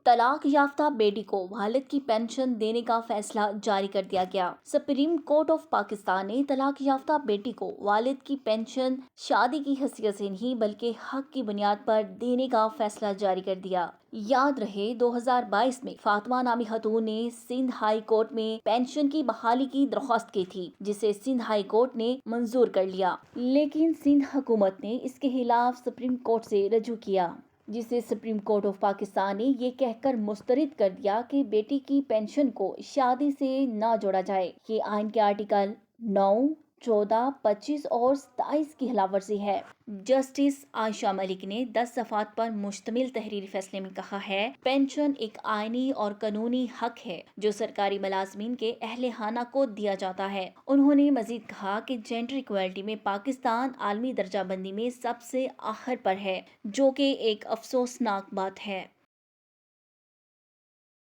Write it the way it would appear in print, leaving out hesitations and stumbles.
طلاق یافتہ بیٹی کو والد کی پینشن دینے کا فیصلہ جاری کر دیا گیا۔ سپریم کورٹ آف پاکستان نے طلاق یافتہ بیٹی کو والد کی پینشن شادی کی حیثیت سے نہیں بلکہ حق کی بنیاد پر دینے کا فیصلہ جاری کر دیا۔ یاد رہے 2022 میں فاطمہ نامی خاتون نے سندھ ہائی کورٹ میں پینشن کی بحالی کی درخواست کی تھی، جسے سندھ ہائی کورٹ نے منظور کر لیا، لیکن سندھ حکومت نے اس کے خلاف سپریم کورٹ سے رجوع کیا، جسے سپریم کورٹ آف پاکستان نے یہ کہہ کر مسترد کر دیا کہ بیٹی کی پینشن کو شادی سے نہ جوڑا جائے۔ یہ آئین کے آرٹیکل 9، 14، 25 اور 27 کی خلاف ورزی ہے۔ جسٹس عائشہ ملک نے 10 صفحات پر مشتمل تحریری فیصلے میں کہا ہے، پینشن ایک آئینی اور قانونی حق ہے جو سرکاری ملازمین کے اہل خانہ کو دیا جاتا ہے۔ انہوں نے مزید کہا کہ جینڈر ایکوالٹی میں پاکستان عالمی درجہ بندی میں سب سے آخر پر ہے، جو کہ ایک افسوسناک بات ہے۔